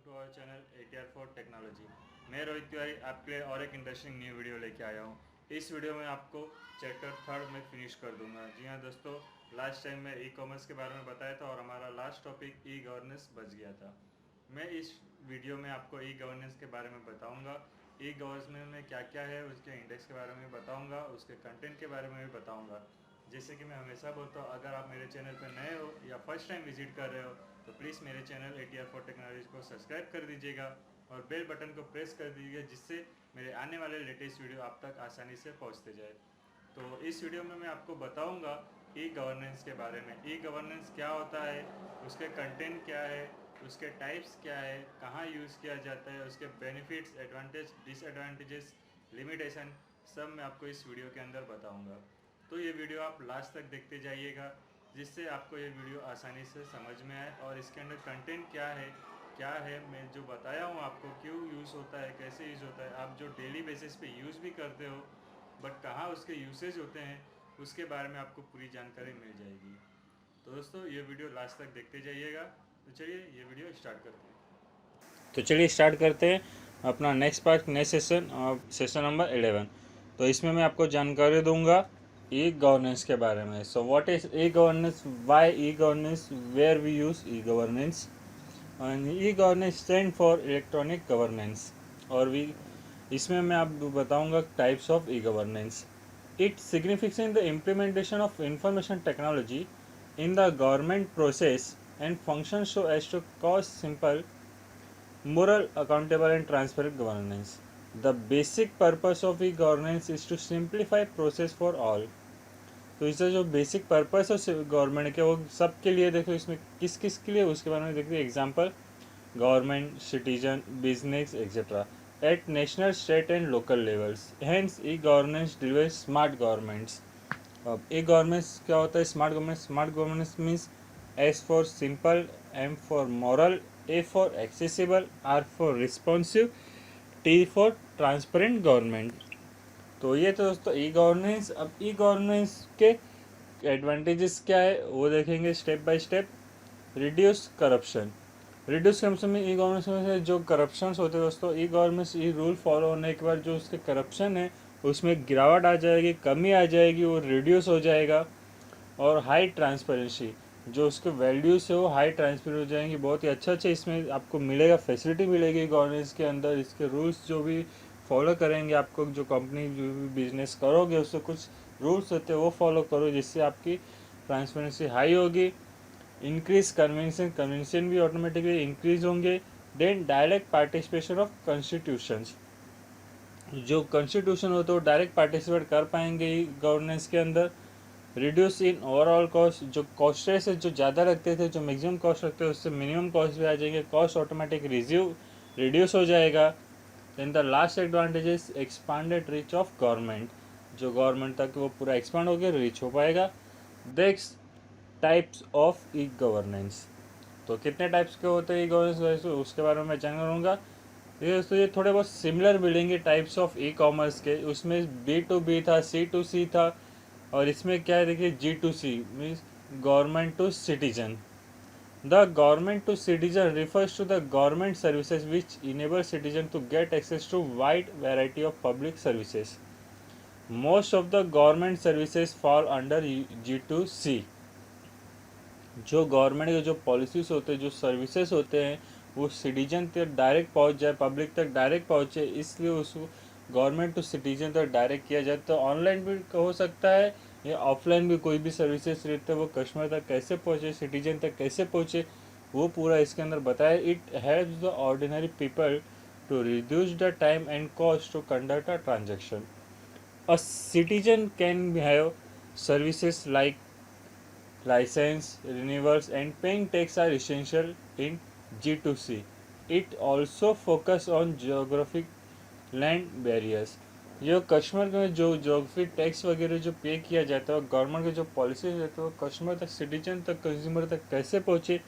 To our channel ATR for technology. मैं रोहित तिवारी आपके लिए और एक इंटरेस्टिंग न्यू वीडियो लेके आया हूँ। इस वीडियो में आपको चैप्टर 3 में फिनिश कर दूंगा। जी हाँ दोस्तों, लास्ट टाइम मैं ई-कॉमर्स के बारे में बताया था और हमारा लास्ट टॉपिक ई गवर्नेंस बच गया था। मैं इस वीडियो में आपको ई गवर्नेंस के बारे में बताऊँगा। ई गवर्नेंस में क्या क्या है उसके इंडेक्स के बारे में बताऊँगा, उसके कंटेंट के बारे में भी बताऊँगा। जैसे कि मैं हमेशा बोलता हूँ, अगर आप मेरे चैनल पर नए हो या फर्स्ट टाइम विजिट कर रहे हो तो प्लीज़ मेरे चैनल ATR फॉर टेक्नोलॉजी को सब्सक्राइब कर दीजिएगा और बेल बटन को प्रेस कर दीजिएगा, जिससे मेरे आने वाले लेटेस्ट वीडियो आप तक आसानी से पहुंचते जाए। तो इस वीडियो में मैं आपको बताऊंगा ई गवर्नेंस के बारे में। ई गवर्नेंस क्या होता है, उसके कंटेंट क्या है, उसके टाइप्स क्या है, कहाँ यूज़ किया जाता है, उसके बेनिफिट्स, एडवांटेज, डिसएडवांटेजेस, लिमिटेशन, सब मैं आपको इस वीडियो के अंदर बताऊंगा। तो ये वीडियो आप लास्ट तक देखते जाइएगा, जिससे आपको ये वीडियो आसानी से समझ में आए और इसके अंदर कंटेंट क्या है मैं जो बताया हूँ आपको, क्यों यूज़ होता है, कैसे यूज़ होता है, आप जो डेली बेसिस पे यूज़ भी करते हो बट कहाँ उसके यूसेज होते हैं, उसके बारे में आपको पूरी जानकारी मिल जाएगी। तो दोस्तों, ये वीडियो लास्ट तक देखते जाइएगा। तो चलिए ये वीडियो स्टार्ट करते हैं। तो चलिए स्टार्ट करते हैं अपना next part, next session, session number 11। तो इसमें मैं आपको जानकारी दूंगा ई गवर्नेंस के बारे में। So what is E governance, why E governance, where we use E governance, and E governance stand for electronic governance. और भी इसमें मैं आपको बताऊंगा types of E governance. It significance the implementation of information technology in the government process and function so as to cause simple, moral, accountable and transparent governance. The basic purpose of e-governance is to simplify process for all. तो इसका जो basic purpose है government के, वो सबके लिए देखो, इसमें किस किस के लिए उसके बारे में देखते हैं। Example, government, citizen, business etcetera at national, state and local levels. Hence E governance driven smart governments. अब ई गवर्नेंस क्या होता है? Smart governance. Smart governance means S for simple, M for moral, A for accessible, R for responsive, T for transparent government. तो ये तो दोस्तों e governance. अब E governance के एडवांटेजेस क्या है वो देखेंगे step by step. Reduce corruption. Reduce corruption में ई गवर्नेंस में जो करप्शन होते हैं दोस्तों, ई गवर्नेंस ई रूल फॉलो होने के बाद जो उसके करप्शन है उसमें गिरावट आ जाएगी, कमी आ जाएगी, वो रिड्यूस हो जाएगा। और हाई ट्रांसपेरेंसी, जो उसके वैल्यूज है वो हाई ट्रांसपेरेंट हो जाएंगी। बहुत ही अच्छा अच्छा इसमें आपको मिलेगा, फैसिलिटी मिलेगी गवर्नेंस के अंदर। इसके रूल्स जो भी फॉलो करेंगे, आपको जो कंपनी जो भी बिजनेस करोगे उससे कुछ रूल्स होते हैं वो फॉलो करो, जिससे आपकी ट्रांसपेरेंसी हाई होगी। इंक्रीज कन्वेंशन, कन्वेंशन भी ऑटोमेटिकली इंक्रीज होंगे। Then direct participation of constitutions, जो कॉन्स्टिट्यूशन होते हैं वो डायरेक्ट पार्टिसिपेट कर पाएंगे गवर्नेंस के अंदर। रिड्यूस इन ओवरऑल कॉस्ट, जो कॉस्टेस है जो ज़्यादा रखते थे, जो मैक्सिमम कॉस्ट रखते थे उससे मिनिमम कॉस्ट भी आ जाएंगे, कॉस्ट ऑटोमेटिक रिड्यूस हो जाएगा। Then the last advantage is expanded reach of government, जो गवर्नमेंट तक वो पूरा एक्सपांड हो गया, रीच हो पाएगा। Next, types of E governance. तो कितने टाइप्स के होते हैं ई गवर्नेंस, उसके बारे में मैं जान करूँगा। ये दोस्तों ये थोड़े बहुत सिमिलर मिलेंगे टाइप्स ऑफ ई कॉमर्स के। उसमें B2B था, C2C था, और इसमें क्या है देखिए, G2C means government to citizen. The government to citizen refers to the government services which enable citizen to get access to wide variety of public services. Most of the government services fall under G2C. जो government के जो policies होते हैं, जो services होते हैं, वो citizen तक डायरेक्ट पहुंच जाए, पब्लिक तक डायरेक्ट पहुंचे, इसलिए उसको गवर्नमेंट टू सिटीजन तक डायरेक्ट किया जाए। तो ऑनलाइन भी हो सकता है या ऑफलाइन भी, कोई भी सर्विसेज रहते हैं वो कस्टमर तक कैसे पहुंचे, सिटीजन तक कैसे पहुंचे, वो पूरा इसके अंदर बताया। It helps the ordinary people to reduce the time and cost to conduct a transaction. A citizen can have services like license renewals and paying tax are essential in G2C. It also focus on geographic land barriers. जो customer में जो geography tax वगैरह जो पे किया जाता है, government के जो पॉलिसीज रहते हैं वो कस्टमर तक, सिटीजन तक, कंज्यूमर तक कैसे पहुँचे,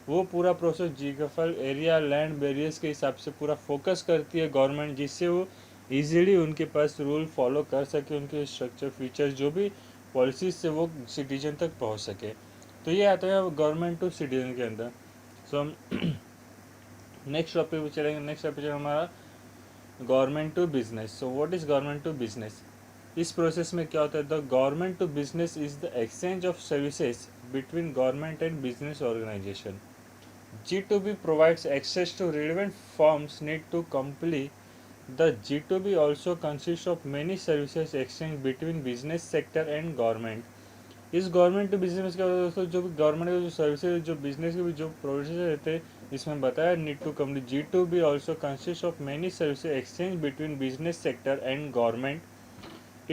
वो पूरा process geographical area, land barriers के हिसाब से पूरा फोकस करती है गवर्नमेंट, जिससे वो इजीली उनके पास रूल फॉलो कर सके, उनके स्ट्रक्चर फीचर्स जो भी पॉलिसीज से वो सिटीजन तक पहुंच सके। तो ये आता है गवर्नमेंट टू सिटीजन के अंदर। सो नेक्स्ट टॉपिक पे चलेंगे। नेक्स्ट टॉपिक हमारा government to business. So what is government to business? इस प्रोसेस में क्या होता है? The government to business is the exchange of services between government and business organisation. G2B provides access to relevant firms need to complete. The G2B also consists of many services exchanged between business sector and government. इस government to business क्या होता है दोस्तों? जो government के जो services जो business के भी जो प्रोसेस रहते हैं, इसमें बताया need to complete. G2B also consists of many services exchanged between business sector and government.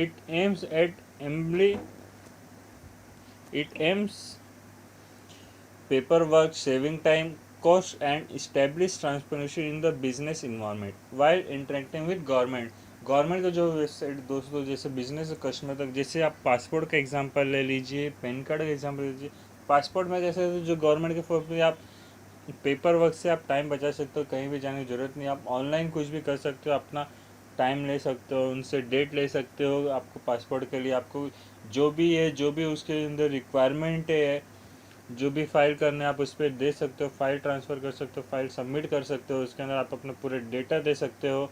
It aims at it aims paperwork, saving time, cost, and establish transparency in the business environment while interacting with government. Government का जो website दोस्तों, जैसे business customer तक, जैसे आप passport का example ले लीजिए, पैन कार्ड का एग्जांपल ले लीजिए। पासपोर्ट में जैसे जो गवर्नमेंट के फॉर्म पे आप पेपर वर्क से आप टाइम बचा सकते हो, कहीं भी जाने की ज़रूरत नहीं, आप ऑनलाइन कुछ भी कर सकते हो, अपना टाइम ले सकते हो, उनसे डेट ले सकते हो। आपको पासपोर्ट के लिए आपको जो भी है, जो भी उसके अंदर रिक्वायरमेंट है, जो भी फाइल करना है आप उस पर दे सकते हो, फाइल ट्रांसफ़र कर सकते हो, फाइल सबमिट कर सकते हो, उसके अंदर आप अपने पूरे डेटा दे सकते हो।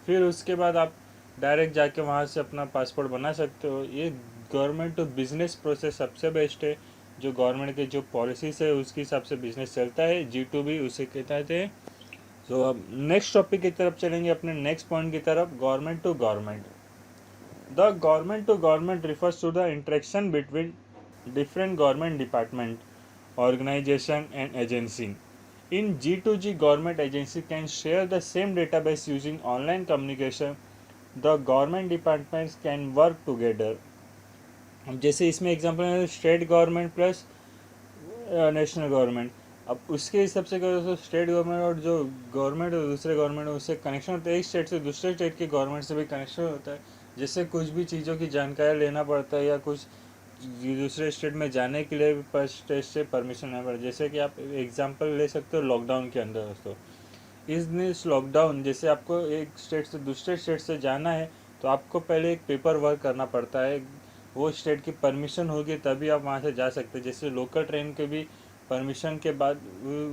फिर उसके बाद आप डायरेक्ट जाके वहाँ से अपना पासपोर्ट बना सकते हो। ये गवर्नमेंट टू बिजनेस प्रोसेस सबसे बेस्ट है। जो गवर्नमेंट के जो पॉलिसीज है उसके हिसाब से बिजनेस चलता है, G2B उसे कहते हैं। सो अब नेक्स्ट टॉपिक की तरफ चलेंगे, अपने नेक्स्ट पॉइंट की तरफ, government to government. The government to government refers to the interaction between different government department, organization and agency. In G2G, government agency can share the same database using online communication. The government departments can work together. जैसे इसमें example है state government plus national government. अब उसके हिसाब से करो तो state government और जो गवर्नमेंट और दूसरे गवर्नमेंट उससे कनेक्शन होता है, एक स्टेट से दूसरे स्टेट के गवर्नमेंट से भी कनेक्शन होता है। जैसे कुछ भी चीज़ों की जानकारी लेना पड़ता है या कुछ दूसरे स्टेट में जाने के लिए फर्स्ट स्टेट से परमिशन लेना पड़ता है। जैसे कि आप एग्जांपल ले सकते हो लॉकडाउन के अंदर दोस्तों। इस लॉकडाउन जैसे आपको एक स्टेट से दूसरे स्टेट से जाना है तो आपको पहले एक पेपर वर्क करना पड़ता है, वो स्टेट की परमिशन होगी तभी आप वहाँ से जा सकते हैं। जैसे लोकल ट्रेन के भी परमिशन के बाद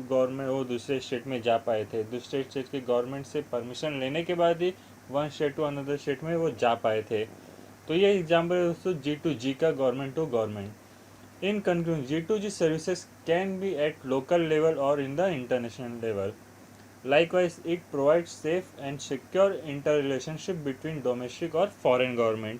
गवर्नमेंट वो दूसरे स्टेट में जा पाए थे, दूसरे स्टेट के गवर्नमेंट से परमिशन लेने के बाद ही one state to another state में वो जा पाए थे। तो ये एग्जाम्पल है दोस्तों G2G का, government to government. In conclusion, G2G services can be at local level और in the international level. Likewise, it provides safe and secure interrelationship between domestic और foreign government.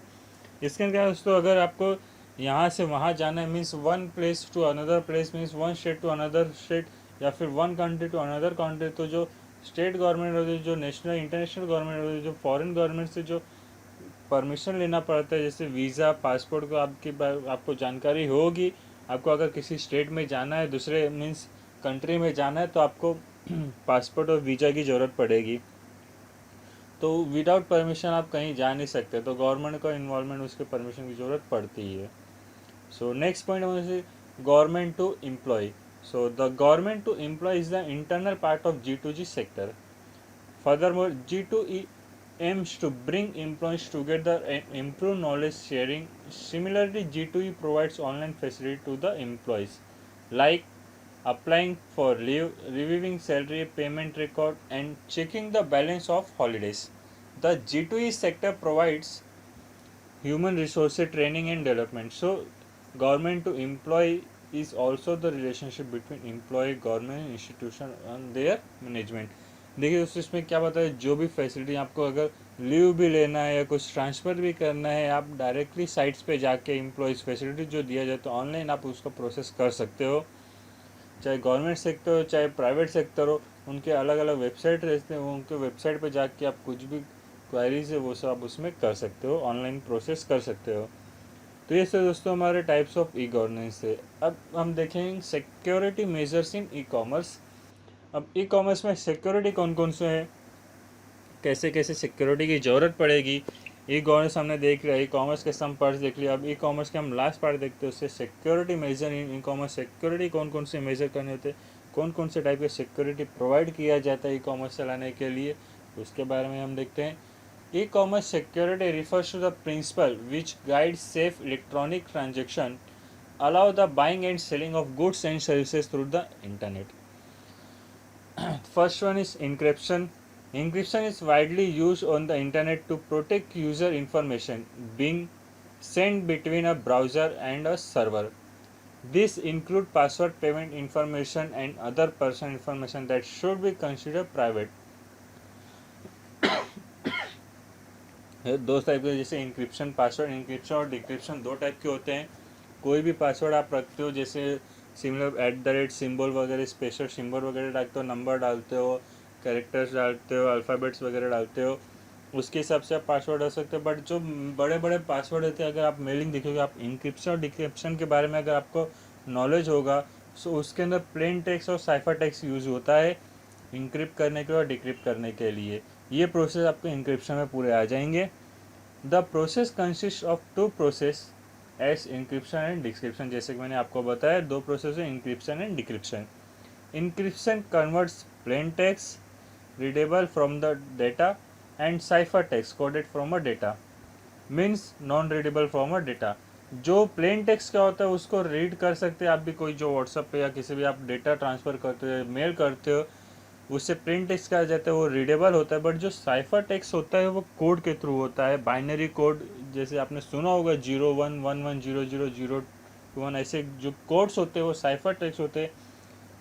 इसके क्या दोस्तों, अगर आपको यहाँ से वहाँ जाना है means one place to another place means one state to another state या फिर one country to another country, तो जो स्टेट गवर्नमेंट होती है, जो नेशनल इंटरनेशनल गवर्नमेंट होती है, जो फॉरेन गवर्नमेंट से जो परमिशन लेना पड़ता है, जैसे वीज़ा पासपोर्ट को आपको जानकारी होगी। आपको अगर किसी स्टेट में जाना है, दूसरे मीन्स कंट्री में जाना है, तो आपको पासपोर्ट और वीज़ा की ज़रूरत पड़ेगी। तो विदाउट परमिशन आप कहीं जा नहीं सकते, तो गवर्नमेंट का इन्वॉल्वमेंट, उसके परमिशन की ज़रूरत पड़ती है। सो नेक्स्ट पॉइंट है government to employ. So the government to employ is the internal part of G2G sector. Furthermore, G2E aims to bring employees together and improve knowledge sharing. Similarly, G2E provides online facility to the employees, like applying for leave, reviewing salary, payment record, and checking the balance of holidays. The G2E sector provides human resources training and development. So, government to employee is also the relationship between employee, government, institution and their management. देखिए दोस्तों, इसमें क्या बताया, जो भी facility आपको अगर leave भी लेना है या कुछ ट्रांसफ़र भी करना है, आप डायरेक्टली साइट्स पे जाके एम्प्लॉयज़ फैसिलिटी जो दिया जाए तो ऑनलाइन आप उसका प्रोसेस कर सकते हो। चाहे गवर्नमेंट सेक्टर हो चाहे प्राइवेट सेक्टर हो, उनके अलग अलग वेबसाइट रहते हैं, उनके वेबसाइट पे जाके आप कुछ भी क्वायरीज है वो सब आप उसमें कर सकते हो, ऑनलाइन प्रोसेस कर सकते हो। तो ये सब दोस्तों हमारे टाइप्स ऑफ ई गवर्नेंस है। अब हम देखेंगे security measures in e commerce. अब ई कॉमर्स में सिक्योरिटी कौन कौन से हैं, कैसे कैसे सिक्योरिटी की ज़रूरत पड़ेगी, ई गवर्नेंस हमने देख लिया, ई कॉमर्स के सम पार्ट्स देख लिया। अब ई कॉमर्स के हम लास्ट पार्ट देखते हैं, उससे security measure in e commerce. Security कौन कौन से मेजर करने होते हैं, कौन कौन से टाइप के सिक्योरिटी प्रोवाइड किया जाता है ई कॉमर्स चलाने के लिए, उसके बारे में हम देखते हैं। E commerce security refers to the principle which guide safe electronic transaction, allow the buying and selling of goods and services through the internet. First one is encryption. Encryption is widely used on the internet to protect user information being sent between a browser and a server. This include password, payment information and other personal information that should be considered private. दो type के, जैसे encryption, password encryption और decryption दो type के होते हैं. कोई भी पासवर्ड आप रखते हो, जैसे सिमिलर @ सिंबल वगैरह, स्पेशल सिंबल वगैरह डालते हो, नंबर डालते हो, कैरेक्टर्स डालते हो, अल्फ़ाबेट्स वगैरह डालते हो, उसके हिसाब से आप पासवर्ड डाल सकते हो. बट जो बड़े बड़े पासवर्ड होते हैं, अगर आप मेलिंग देखोगे, आप इंक्रिप्शन और डिक्रिप्शन के बारे में अगर आपको नॉलेज होगा, सो उसके अंदर प्लेन टेक्स्ट और साइफर टेक्स्ट यूज़ होता है इंक्रिप्ट करने के और डिक्रिप्ट करने के लिए. ये प्रोसेस आपको इंक्रिप्शन में पूरे आ जाएंगे. The process consist of two process as encryption and decryption. जैसे कि मैंने आपको बताया, दो प्रोसेस है, encryption and decryption. Encryption converts plain text readable from the data and cipher text coded from a data means non readable from a data. जो plain text क्या होता है उसको रीड कर सकते हैं आप भी, कोई जो व्हाट्सएप पे या किसी भी आप डेटा ट्रांसफ़र करते हो, मेल करते हो, उससे प्लेन टेक्स्ट क्या जाता है वो रीडेबल होता है. बट जो साइफर टेक्स्ट होता है वो कोड के थ्रू होता है, बाइनरी कोड. जैसे आपने सुना होगा 01110001, ऐसे जो कोड्स होते हैं वो साइफर टेक्स्ट होते हैं.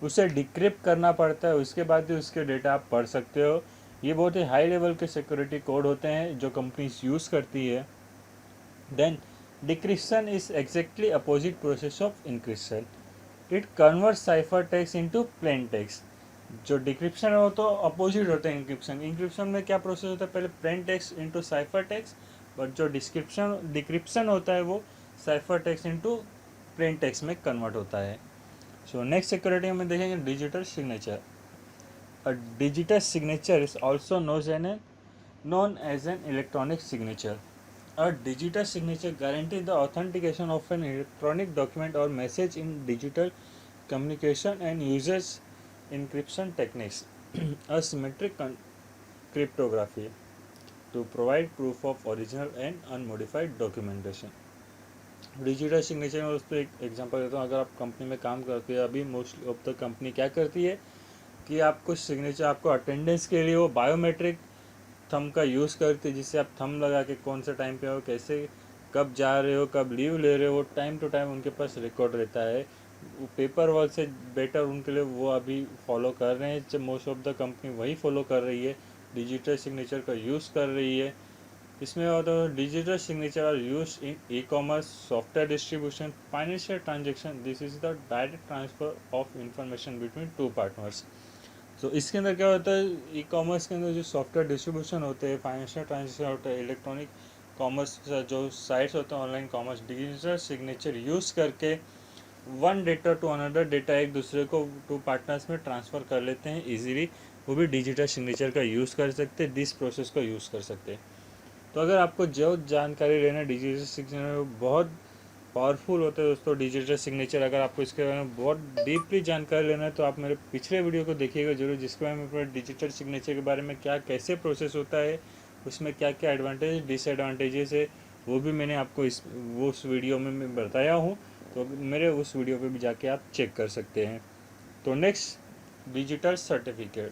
उसे डिक्रिप्ट करना पड़ता है, उसके बाद ही उसके डेटा आप पढ़ सकते हो. ये बहुत ही हाई लेवल के सिक्योरिटी कोड होते हैं जो कंपनीज यूज़ करती है. Then decryption is exactly opposite process of encryption. It convert cipher text into plain text. जो डिक्रिप्शन हो तो अपोजिट होता है इंक्रिप्शन. इंक्रिप्शन में क्या प्रोसेस होता है, पहले plain text into cipher text. But जो डिक्रिप्शन होता है वो cipher text into plain text में कन्वर्ट होता है. सो नेक्स्ट सिक्योरिटी में देखेंगे digital signature. A digital signature is also known as an electronic signature. A digital signature guarantees the authentication of an electronic document or message in digital communication and uses encryption techniques, asymmetric cryptography, to provide proof of original and unmodified documentation. Digital signature में दोस्तों एक example देता हूँ. अगर आप company में काम करते हैं, अभी मोस्टली अब तक कंपनी क्या करती है कि आपको सिग्नेचर, आपको अटेंडेंस के लिए वो बायोमेट्रिक थंब का यूज़ करती है, जिससे आप थंब लगा के कौन सा टाइम पे हो, कैसे, कब जा रहे हो, कब लीव ले रहे हो, वो टाइम टू टाइम उनके पास रिकॉर्ड रहता है. पेपर वर्क से बेटर उनके लिए वो अभी फॉलो कर रहे हैं. मोस्ट ऑफ द कंपनी वही फॉलो कर रही है, डिजिटल सिग्नेचर का यूज़ कर रही है. इसमें होता है digital signature are use in e commerce, software distribution, financial transaction. This is the direct transfer of information between two partners. तो इसके अंदर क्या होता है, ई कॉमर्स के अंदर जो सॉफ्टवेयर डिस्ट्रीब्यूशन होते हैं, फाइनेंशियल ट्रांजेक्शन होता है, इलेक्ट्रॉनिक कॉमर्स जो साइट्स होते हैं, online commerce, digital signature use करके one data to another data एक दूसरे को टू पार्टनर्स में ट्रांसफ़र कर लेते हैं इजीली. वो भी डिजिटल सिग्नेचर का यूज़ कर सकते हैं, दिस प्रोसेस का यूज़ कर सकते हैं. तो अगर आपको जो जानकारी लेना डिजिटल सिग्नेचर बहुत पावरफुल होता है दोस्तों, डिजिटल सिग्नेचर, अगर आपको इसके बारे में बहुत डीपली जानकारी लेना है तो आप मेरे पिछले वीडियो को देखिएगा जरूर, जिसके बारे में डिजिटल सिग्नेचर के बारे में क्या कैसे प्रोसेस होता है, उसमें क्या क्या एडवांटेज डिसएडवांटेजेस है, वो भी मैंने आपको उस वीडियो में मैं बताया हूँ. तो मेरे उस वीडियो पे भी जाके आप चेक कर सकते हैं. तो next digital certificate.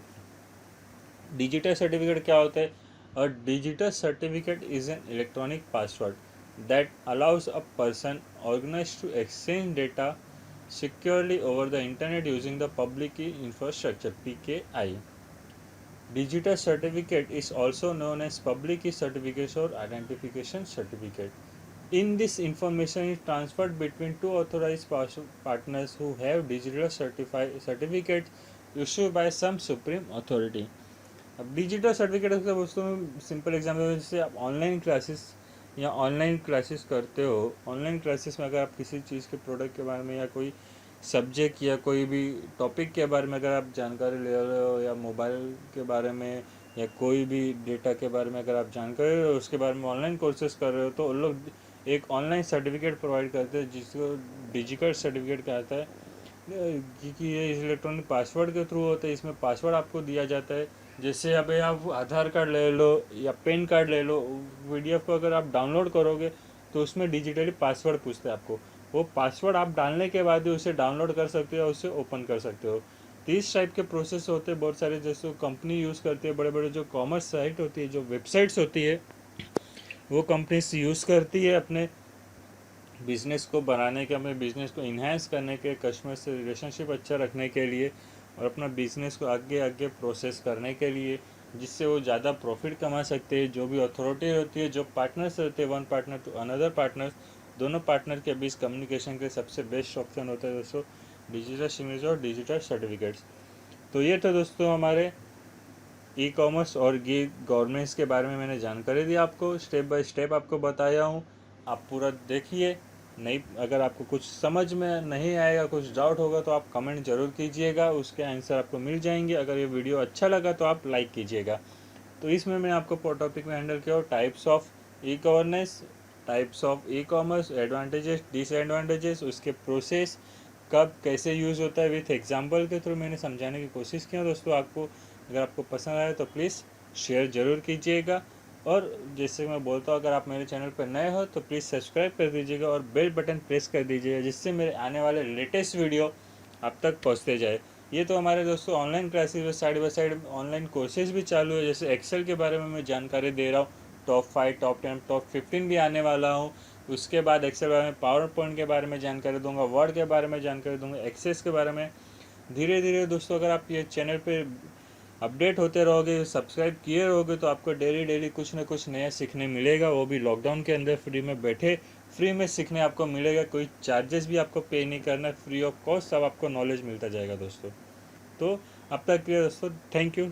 Digital certificate क्या होता है? A digital certificate is an electronic password that allows a person organized to exchange data securely over the internet using the public key infrastructure (PKI). Digital certificate is also known as public key certificate or identification certificate. In this, information is transferred between two authorized partners who have digital certificates issued by some supreme authority. अब digital certificate का दोस्तों में simple example, जैसे आप online classes करते हो. Online classes में अगर आप किसी चीज़ के प्रोडक्ट के बारे में या कोई सब्जेक्ट या कोई भी टॉपिक के बारे में अगर आप जानकारी ले रहे हो, या मोबाइल के बारे में या कोई भी डेटा के बारे में अगर आप जानकारी ले रहे हो, उसके बारे में ऑनलाइन कोर्सेज कर रहे हो, तो उन लोग एक ऑनलाइन सर्टिफिकेट प्रोवाइड करते हैं जिसको डिजिटल सर्टिफिकेट कहता है. क्योंकि ये इलेक्ट्रॉनिक पासवर्ड के थ्रू होता है, इसमें पासवर्ड आपको दिया जाता है. जैसे अभी आप आधार कार्ड ले लो या पैन कार्ड ले लो, PDF को अगर आप डाउनलोड करोगे तो उसमें डिजिटली पासवर्ड पूछते हैं आपको. वो पासवर्ड आप डालने के बाद ही उसे डाउनलोड कर सकते हो, उसे ओपन कर सकते हो. 30 टाइप के प्रोसेस होते हैं बहुत सारे, जैसे कंपनी यूज़ करती है, बड़े बड़े जो कॉमर्स साइट होती है, जो वेबसाइट्स होती है, वो कंपनीज यूज़ करती है अपने बिज़नेस को बनाने के, अपने बिज़नेस को इन्हांस करने के, कस्टमर से रिलेशनशिप अच्छा रखने के लिए और अपना बिज़नेस को आगे आगे प्रोसेस करने के लिए, जिससे वो ज़्यादा प्रॉफिट कमा सकते हैं। जो भी अथॉरिटी होती है, जो पार्टनर्स रहते हैं, one partner to another partner, दोनों पार्टनर के बीच कम्युनिकेशन के सबसे बेस्ट ऑप्शन होता है दोस्तों डिजिटल सिग्नेचर और डिजिटल सर्टिफिकेट्स। तो ये तो दोस्तों हमारे ई कॉमर्स और गवर्नमेंट्स के बारे में मैंने जानकारी दी आपको, स्टेप बाय स्टेप आपको बताया हूँ। आप पूरा देखिए। नहीं, अगर आपको कुछ समझ में नहीं आएगा, कुछ डाउट होगा तो आप कमेंट जरूर कीजिएगा, उसके आंसर आपको मिल जाएंगे। अगर ये वीडियो अच्छा लगा तो आप लाइक कीजिएगा। तो इसमें मैं आपको टॉपिक में हैंडल किया types of e governance, types of e commerce, advantages disadvantages, उसके प्रोसेस कब कैसे यूज़ होता है, विथ एग्जांपल के थ्रू मैंने समझाने की कोशिश की है दोस्तों आपको। अगर आपको पसंद आए तो प्लीज़ शेयर ज़रूर कीजिएगा। और जैसे मैं बोलता हूँ, अगर आप मेरे चैनल पर नए हो तो प्लीज़ सब्सक्राइब कर दीजिएगा और बेल बटन प्रेस कर दीजिएगा, जिससे मेरे आने वाले लेटेस्ट वीडियो आप तक पहुँचते जाए। ये तो हमारे दोस्तों ऑनलाइन क्लासेस में side by side online courses भी चालू है। जैसे एक्सेल के बारे में मैं जानकारी दे रहा हूँ, टॉप 5, टॉप 10, टॉप 15 भी आने वाला हूँ। उसके बाद एक्सेल बारे में, पावर पॉइंट के बारे में जानकारी दूंगा, वर्ड के बारे में जानकारी दूंगा, एक्सेस के बारे में। धीरे धीरे दोस्तों अगर आप ये चैनल पे अपडेट होते रहोगे, सब्सक्राइब किए रहोगे, तो आपको डेली डेली कुछ ना कुछ नया सीखने मिलेगा, वो भी लॉकडाउन के अंदर फ्री में बैठे, फ्री में सीखने आपको मिलेगा। कोई चार्जेस भी आपको पे नहीं करना, फ्री ऑफ कॉस्ट सब आपको नॉलेज मिलता जाएगा दोस्तों। तो अब तक के लिए दोस्तों थैंक यू।